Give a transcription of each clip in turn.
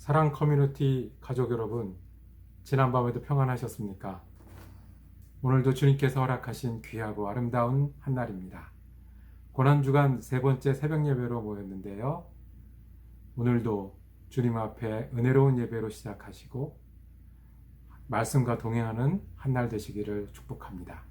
사랑 커뮤니티 가족 여러분, 지난밤에도 평안하셨습니까? 오늘도 주님께서 허락하신 귀하고 아름다운 한날입니다. 고난주간 세 번째 새벽 예배로 모였는데요. 오늘도 주님 앞에 은혜로운 예배로 시작하시고 말씀과 동행하는 한날 되시기를 축복합니다.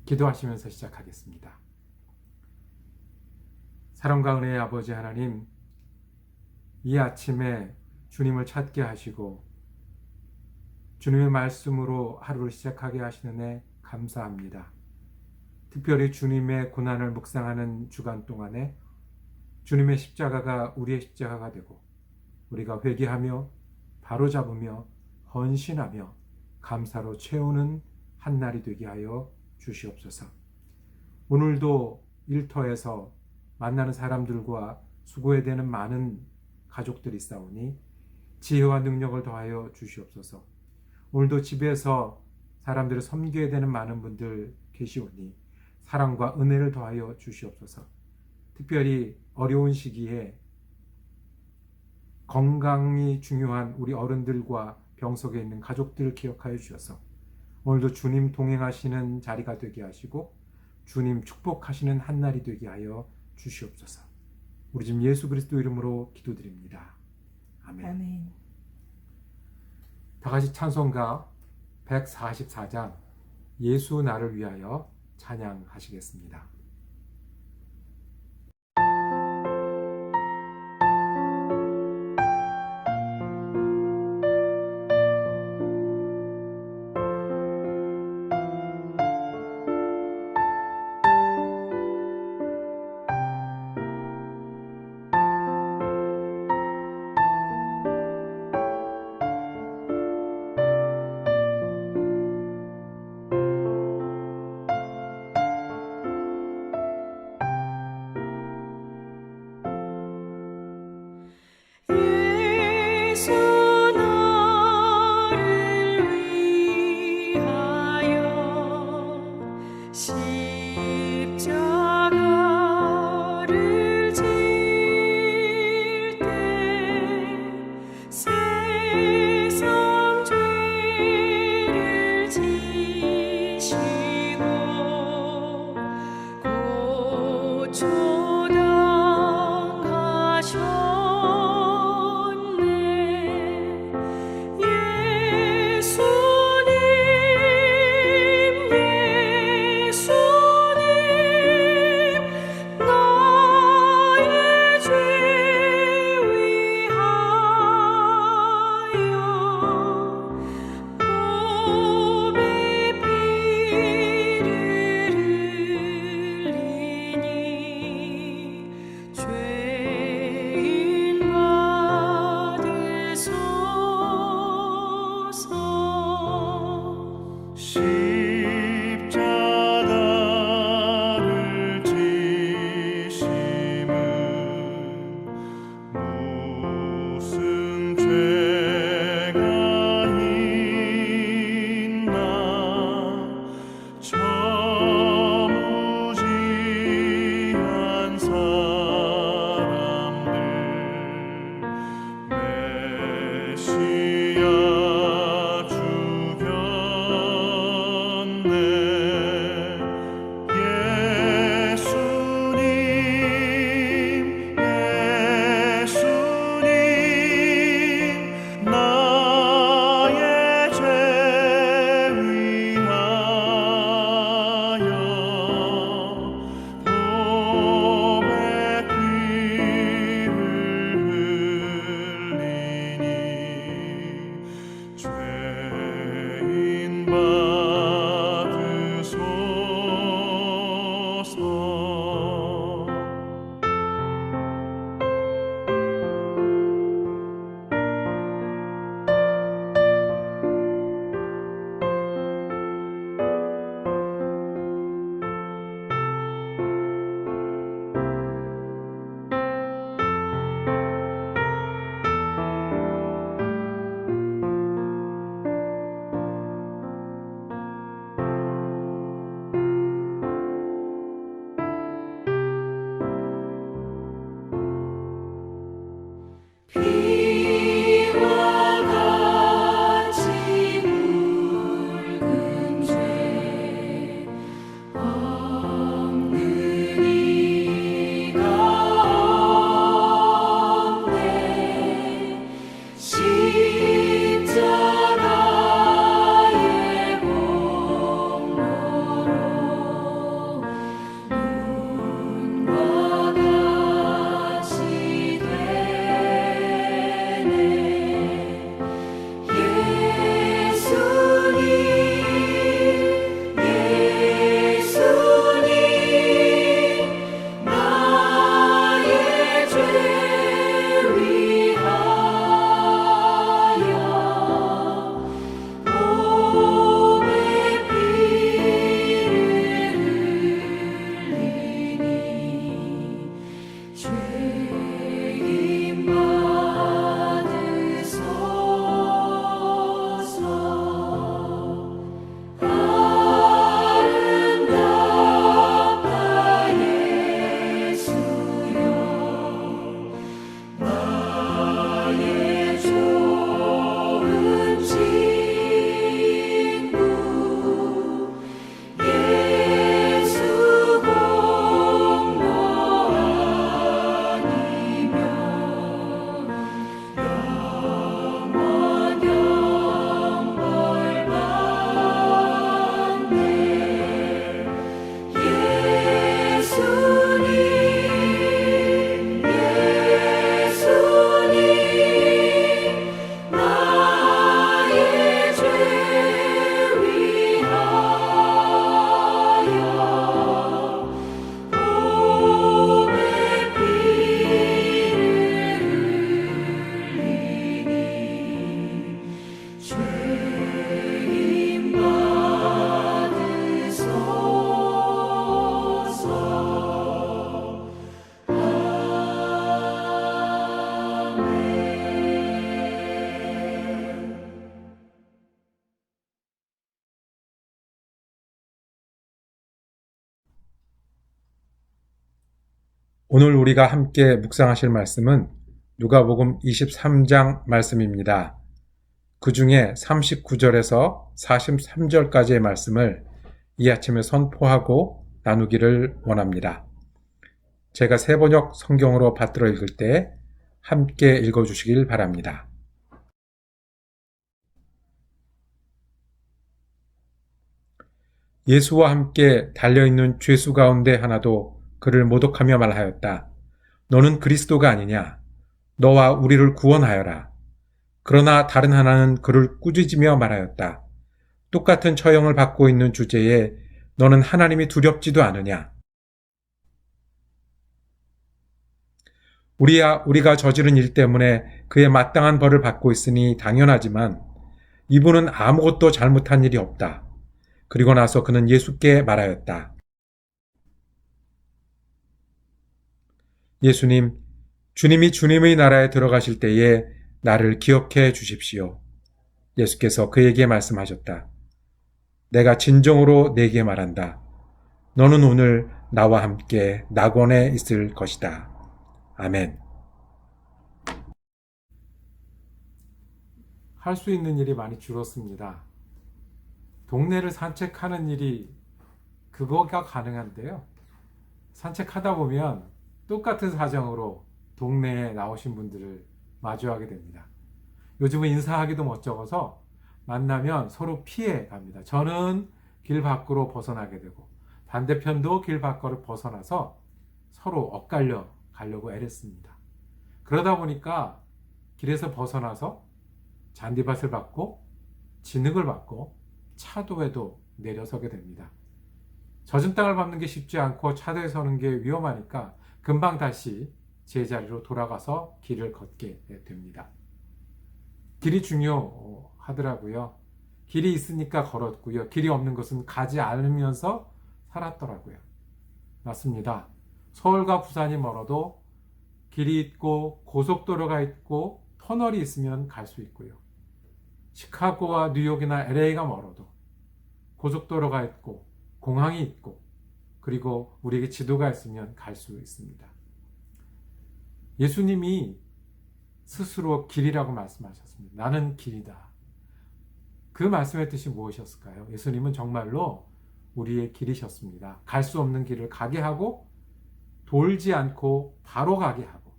기도하시면서 시작하겠습니다. 사랑과 은혜의 아버지 하나님, 이 아침에 주님을 찾게 하시고 주님의 말씀으로 하루를 시작하게 하시는 애 감사합니다. 특별히 주님의 고난을 묵상하는 주간 동안에 주님의 십자가가 우리의 십자가가 되고 우리가 회개하며 바로잡으며 헌신하며 감사로 채우는 한날이 되게 하여 주시옵소서. 오늘도 일터에서 만나는 사람들과 수고해야 되는 많은 가족들이 있사오니 지혜와 능력을 더하여 주시옵소서. 오늘도 집에서 사람들을 섬겨야 되는 많은 분들 계시오니 사랑과 은혜를 더하여 주시옵소서. 특별히 어려운 시기에 건강이 중요한 우리 어른들과 병석에 있는 가족들을 기억하여 주셔서 오늘도 주님 동행하시는 자리가 되게 하시고 주님 축복하시는 한날이 되게 하여 주시옵소서. 우리 집 예수 그리스도 이름으로 기도드립니다. 아멘. 아멘. 다 같이 찬송가 144장 예수 나를 위하여 찬양하시겠습니다. 오늘 우리가 함께 묵상하실 말씀은 누가복음 23장 말씀입니다. 그 중에 39절에서 43절까지의 말씀을 이 아침에 선포하고 나누기를 원합니다. 제가 새번역 성경으로 받들어 읽을 때 함께 읽어주시길 바랍니다. 예수와 함께 달려있는 죄수 가운데 하나도 그를 모독하며 말하였다. 너는 그리스도가 아니냐? 너와 우리를 구원하여라. 그러나 다른 하나는 그를 꾸짖으며 말하였다. 똑같은 처형을 받고 있는 주제에 너는 하나님이 두렵지도 않으냐? 우리가 저지른 일 때문에 그의 마땅한 벌을 받고 있으니 당연하지만 이분은 아무것도 잘못한 일이 없다. 그리고 나서 그는 예수께 말하였다. 예수님, 주님이 주님의 나라에 들어가실 때에 나를 기억해 주십시오. 예수께서 그에게 말씀하셨다. 내가 진정으로 네게 말한다. 너는 오늘 나와 함께 낙원에 있을 것이다. 아멘. 할 수 있는 일이 많이 줄었습니다. 동네를 산책하는 일이 그거가 가능한데요. 산책하다 보면 똑같은 사정으로 동네에 나오신 분들을 마주하게 됩니다. 요즘은 인사하기도 멋쩍어서 만나면 서로 피해 갑니다. 저는 길 밖으로 벗어나게 되고 반대편도 길 밖으로 벗어나서 서로 엇갈려 가려고 애랬습니다. 그러다 보니까 길에서 벗어나서 잔디밭을 밟고 진흙을 밟고 차도에도 내려서게 됩니다. 젖은 땅을 밟는 게 쉽지 않고 차도에 서는 게 위험하니까 금방 다시 제자리로 돌아가서 길을 걷게 됩니다. 길이 중요하더라고요. 길이 있으니까 걸었고요. 길이 없는 것은 가지 않으면서 살았더라고요. 맞습니다. 서울과 부산이 멀어도 길이 있고 고속도로가 있고 터널이 있으면 갈 수 있고요. 시카고와 뉴욕이나 LA가 멀어도 고속도로가 있고 공항이 있고 그리고 우리에게 지도가 있으면 갈 수 있습니다. 예수님이 스스로 길이라고 말씀하셨습니다. 나는 길이다. 그 말씀의 뜻이 무엇이었을까요? 예수님은 정말로 우리의 길이셨습니다. 갈 수 없는 길을 가게 하고 돌지 않고 바로 가게 하고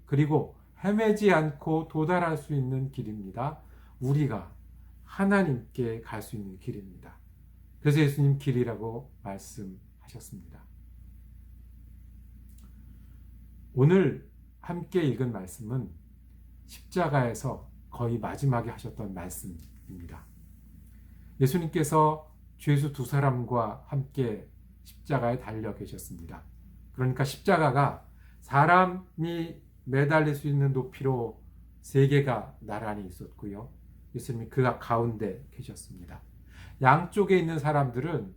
그리고 헤매지 않고 도달할 수 있는 길입니다. 우리가 하나님께 갈 수 있는 길입니다. 그래서 예수님 길이라고 말씀하셨습니다. 오늘 함께 읽은 말씀은 십자가에서 거의 마지막에 하셨던 말씀입니다. 예수님께서 죄수 두 사람과 함께 십자가에 달려 계셨습니다. 그러니까 십자가가 사람이 매달릴 수 있는 높이로 세 개가 나란히 있었고요. 예수님이 그 가운데 계셨습니다. 양쪽에 있는 사람들은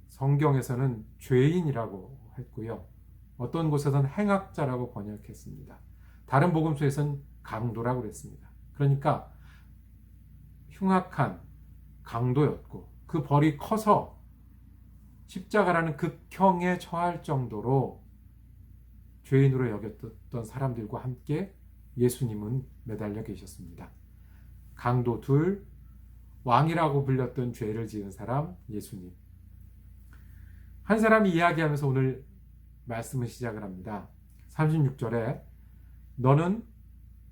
성경에서는 죄인이라고 했고요. 어떤 곳에서는 행악자라고 번역했습니다. 다른 복음서에서는 강도라고 그랬습니다. 그러니까 흉악한 강도였고 그 벌이 커서 십자가라는 극형에 처할 정도로 죄인으로 여겼던 사람들과 함께 예수님은 매달려 계셨습니다. 강도 둘, 왕이라고 불렸던 죄를 지은 사람 예수님. 한 사람이 이야기하면서 오늘 말씀을 시작을 합니다. 36절에 너는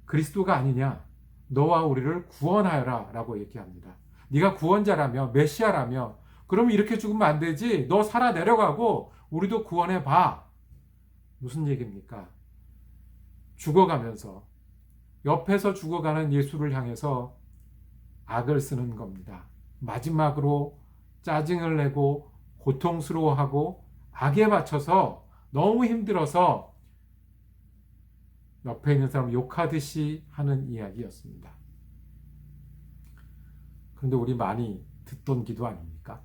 그리스도가 아니냐? 너와 우리를 구원하여라 라고 얘기합니다. 네가 구원자라며 메시아라며 그럼 이렇게 죽으면 안 되지. 너 살아 내려가고 우리도 구원해봐. 무슨 얘기입니까? 죽어가면서 옆에서 죽어가는 예수를 향해서 악을 쓰는 겁니다. 마지막으로 짜증을 내고 고통스러워하고 악에 맞춰서 너무 힘들어서 옆에 있는 사람 욕하듯이 하는 이야기였습니다. 그런데 우리 많이 듣던 기도 아닙니까?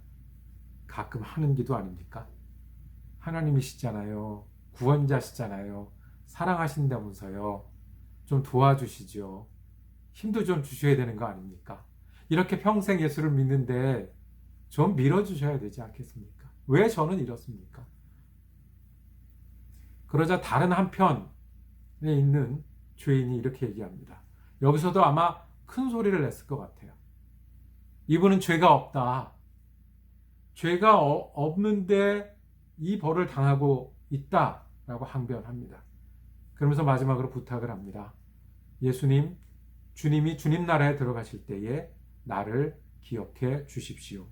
가끔 하는 기도 아닙니까? 하나님이시잖아요. 구원자시잖아요. 사랑하신다면서요. 좀 도와주시죠. 힘도 좀 주셔야 되는 거 아닙니까? 이렇게 평생 예수를 믿는데 좀 밀어주셔야 되지 않겠습니까? 왜 저는 이렇습니까? 그러자 다른 한편에 있는 죄인이 이렇게 얘기합니다. 여기서도 아마 큰 소리를 냈을 것 같아요. 이분은 죄가 없다. 죄가 없는데 이 벌을 당하고 있다라고 항변합니다. 그러면서 마지막으로 부탁을 합니다. 예수님, 주님이 주님 나라에 들어가실 때에 나를 기억해 주십시오.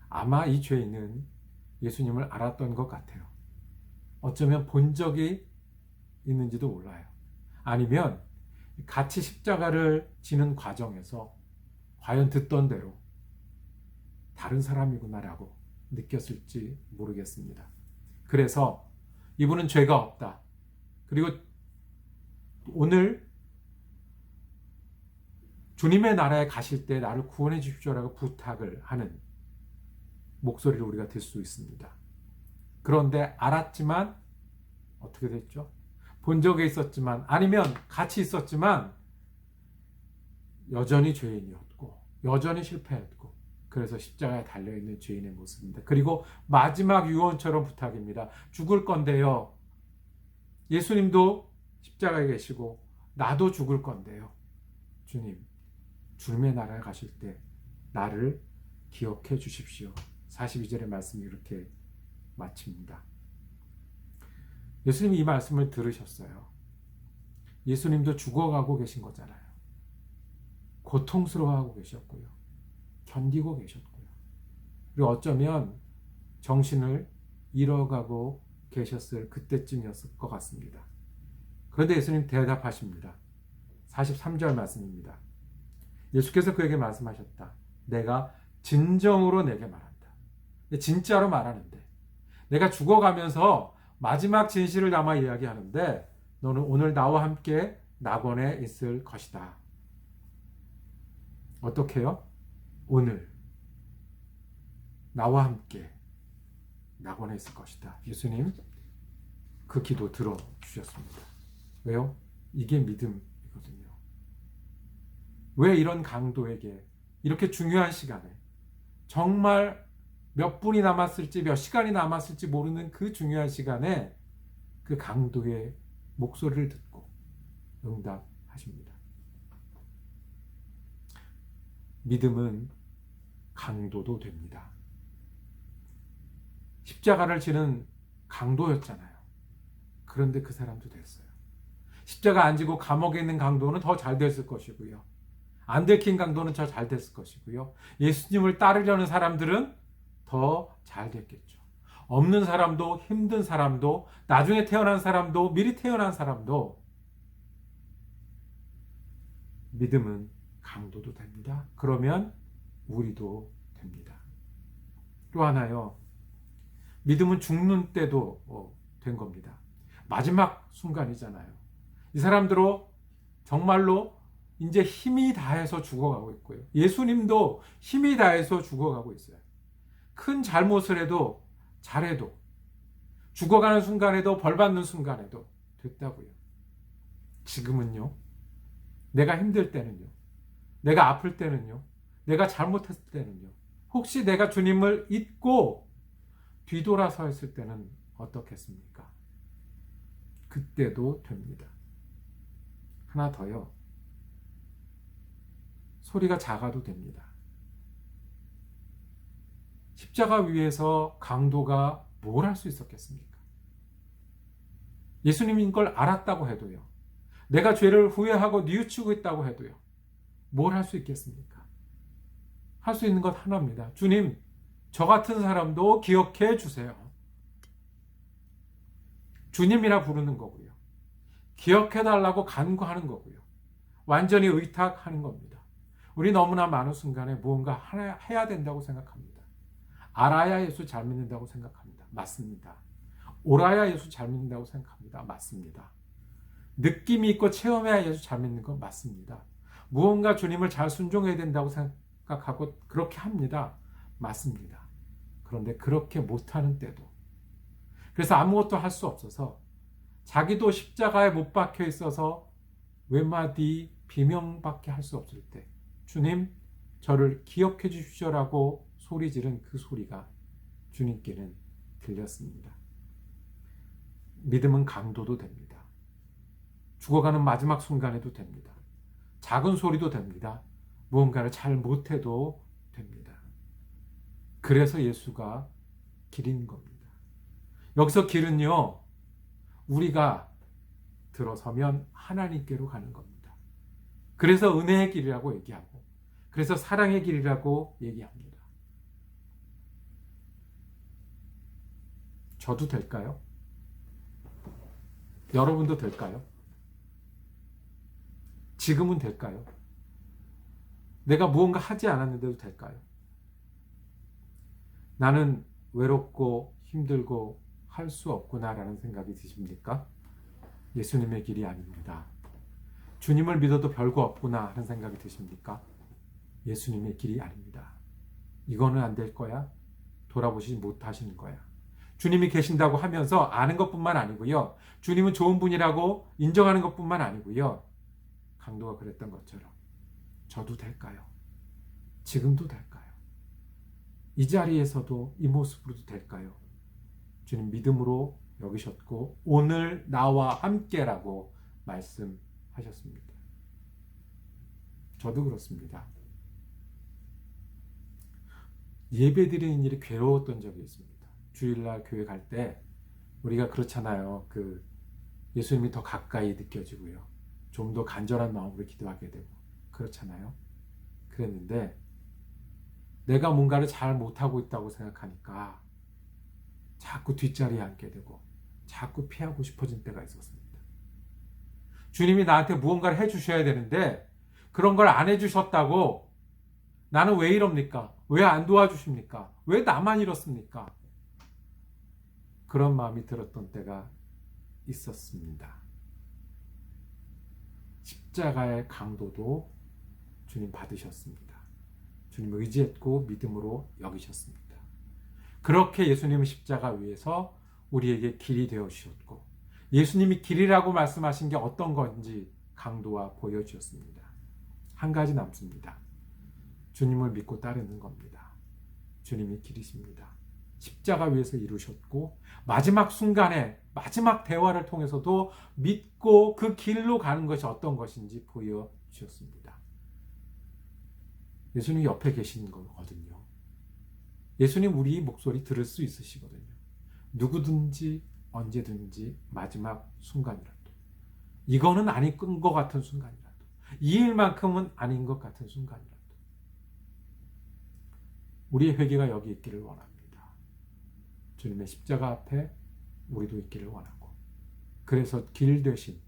아마 이 죄인은 예수님을 알았던 것 같아요. 어쩌면 본 적이 있는지도 몰라요. 아니면 같이 십자가를 지는 과정에서 과연 듣던 대로 다른 사람이구나라고 느꼈을지 모르겠습니다. 그래서 이분은 죄가 없다. 그리고 오늘 주님의 나라에 가실 때 나를 구원해 주십시오라고 부탁을 하는 목소리를 우리가 들 수 있습니다. 그런데 알았지만 어떻게 됐죠? 본 적이 있었지만 아니면 같이 있었지만 여전히 죄인이었고 여전히 실패했고 그래서 십자가에 달려있는 죄인의 모습입니다. 그리고 마지막 유언처럼 부탁입니다. 죽을 건데요. 예수님도 십자가에 계시고 나도 죽을 건데요. 주님, 주님의 나라에 가실 때 나를 기억해 주십시오. 42절의 말씀이 이렇게 마칩니다. 예수님이 이 말씀을 들으셨어요. 예수님도 죽어가고 계신 거잖아요. 고통스러워하고 계셨고요. 견디고 계셨고요. 그리고 어쩌면 정신을 잃어가고 계셨을 그때쯤이었을 것 같습니다. 그런데 예수님 대답하십니다. 43절 말씀입니다. 예수께서 그에게 말씀하셨다. 내가 진정으로 내게 말한다. 진짜로 말하는데 내가 죽어가면서 마지막 진실을 담아 이야기하는데 너는 오늘 나와 함께 낙원에 있을 것이다. 어떻게요? 오늘 나와 함께 낙원에 있을 것이다. 예수님 그 기도 들어주셨습니다. 왜요? 이게 믿음이거든요. 왜 이런 강도에게 이렇게 중요한 시간에 정말 몇 분이 남았을지 몇 시간이 남았을지 모르는 그 중요한 시간에 그 강도의 목소리를 듣고 응답하십니다. 믿음은 강도도 됩니다. 십자가를 지는 강도였잖아요. 그런데 그 사람도 됐어요. 십자가 안 지고 감옥에 있는 강도는 더 잘 됐을 것이고요. 안 들킨 강도는 더 잘 됐을 것이고요. 예수님을 따르려는 사람들은 더 잘 됐겠죠. 없는 사람도 힘든 사람도 나중에 태어난 사람도 미리 태어난 사람도 믿음은 강도도 됩니다. 그러면 우리도 됩니다. 또 하나요. 믿음은 죽는 때도 된 겁니다. 마지막 순간이잖아요. 이 사람들로 정말로 이제 힘이 다해서 죽어가고 있고요. 예수님도 힘이 다해서 죽어가고 있어요. 큰 잘못을 해도 잘해도 죽어가는 순간에도 벌받는 순간에도 됐다고요. 지금은요. 내가 힘들 때는요. 내가 아플 때는요. 내가 잘못했을 때는요. 혹시 내가 주님을 잊고 뒤돌아서 했을 때는 어떻겠습니까? 그때도 됩니다. 하나 더요. 소리가 작아도 됩니다. 십자가 위에서 강도가 뭘 할 수 있었겠습니까? 예수님인 걸 알았다고 해도요. 내가 죄를 후회하고 뉘우치고 있다고 해도요. 뭘 할 수 있겠습니까? 할 수 있는 것 하나입니다. 주님, 저 같은 사람도 기억해 주세요. 주님이라 부르는 거고요. 기억해 달라고 간구하는 거고요. 완전히 의탁하는 겁니다. 우리 너무나 많은 순간에 무언가 해야 된다고 생각합니다. 알아야 예수 잘 믿는다고 생각합니다. 맞습니다. 옳아야 예수 잘 믿는다고 생각합니다. 맞습니다. 느낌이 있고 체험해야 예수 잘 믿는 건 맞습니다. 무언가 주님을 잘 순종해야 된다고 생각하고 그렇게 합니다. 맞습니다. 그런데 그렇게 못하는 때도 그래서 아무것도 할 수 없어서 자기도 십자가에 못 박혀 있어서 외마디 비명밖에 할 수 없을 때 주님 저를 기억해 주십시오라고 소리 지른 그 소리가 주님께는 들렸습니다. 믿음은 강도도 됩니다. 죽어가는 마지막 순간에도 됩니다. 작은 소리도 됩니다. 무언가를 잘 못해도 됩니다. 그래서 예수가 길인 겁니다. 여기서 길은요, 우리가 들어서면 하나님께로 가는 겁니다. 그래서 은혜의 길이라고 얘기하고, 그래서 사랑의 길이라고 얘기합니다. 저도 될까요? 여러분도 될까요? 지금은 될까요? 내가 무언가 하지 않았는데도 될까요? 나는 외롭고 힘들고 할 수 없구나라는 생각이 드십니까? 예수님의 길이 아닙니다. 주님을 믿어도 별거 없구나 하는 생각이 드십니까? 예수님의 길이 아닙니다. 이거는 안 될 거야? 돌아보시지 못하시는 거야. 주님이 계신다고 하면서 아는 것뿐만 아니고요. 주님은 좋은 분이라고 인정하는 것뿐만 아니고요. 강도가 그랬던 것처럼 저도 될까요? 지금도 될까요? 이 자리에서도 이 모습으로도 될까요? 주님 믿음으로 여기셨고 오늘 나와 함께라고 말씀하셨습니다. 저도 그렇습니다. 예배 드리는 일이 괴로웠던 적이 있습니다. 주일날 교회 갈 때 우리가 그렇잖아요. 예수님이 더 가까이 느껴지고요. 좀 더 간절한 마음으로 기도하게 되고 그렇잖아요. 그랬는데 내가 뭔가를 잘 못하고 있다고 생각하니까 자꾸 뒷자리에 앉게 되고 자꾸 피하고 싶어진 때가 있었습니다. 주님이 나한테 무언가를 해주셔야 되는데 그런 걸 안 해주셨다고 나는 왜 이럽니까? 왜 안 도와주십니까? 왜 나만 이렇습니까? 그런 마음이 들었던 때가 있었습니다. 십자가의 강도도 주님 받으셨습니다. 주님 의지했고 믿음으로 여기셨습니다. 그렇게 예수님은 십자가 위에서 우리에게 길이 되어 주셨고 예수님이 길이라고 말씀하신 게 어떤 건지 강도와 보여주셨습니다. 한 가지 남습니다. 주님을 믿고 따르는 겁니다. 주님이 길이십니다. 십자가 위에서 이루셨고 마지막 순간에 마지막 대화를 통해서도 믿고 그 길로 가는 것이 어떤 것인지 보여주셨습니다. 예수님 옆에 계신 거거든요. 예수님 우리 목소리 들을 수 있으시거든요. 누구든지 언제든지 마지막 순간이라도 이거는 아닌 것 같은 순간이라도 이 일만큼은 아닌 것 같은 순간이라도 우리의 회개가 여기 있기를 원합니다. 주님의 십자가 앞에 우리도 있기를 원하고 그래서 길 되신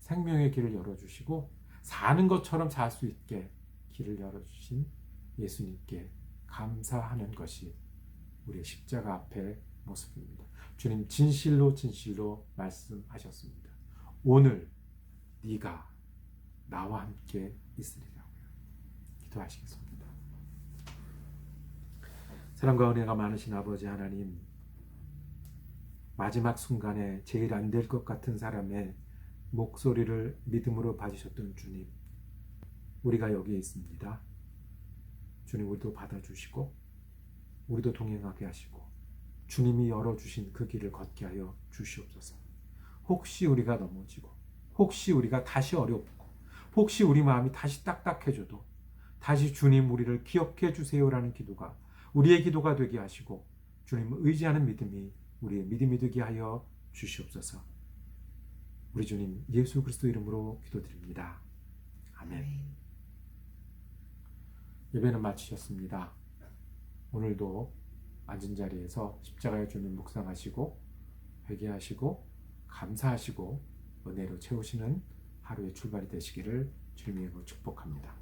생명의 길을 열어주시고 사는 것처럼 살 수 있게 길을 열어주신 예수님께 감사하는 것이 우리의 십자가 앞의 모습입니다. 주님 진실로 진실로 말씀하셨습니다. 오늘 네가 나와 함께 있으리라고요. 기도하시겠습니다. 사랑과 은혜가 많으신 아버지 하나님, 마지막 순간에 제일 안 될 것 같은 사람의 목소리를 믿음으로 받으셨던 주님, 우리가 여기에 있습니다. 주님 우리도 받아주시고 우리도 동행하게 하시고 주님이 열어주신 그 길을 걷게 하여 주시옵소서. 혹시 우리가 넘어지고 혹시 우리가 다시 어렵고 혹시 우리 마음이 다시 딱딱해져도 다시 주님 우리를 기억해 주세요라는 기도가 우리의 기도가 되게 하시고 주님을 의지하는 믿음이 우리의 믿음이 되게 하여 주시옵소서. 우리 주님 예수 그리스도 이름으로 기도드립니다. 아멘. 예배는 마치셨습니다. 오늘도 앉은 자리에서 십자가의 주님 묵상하시고 회개하시고 감사하시고 은혜로 채우시는 하루의 출발이 되시기를 주님의 이름으로 축복합니다.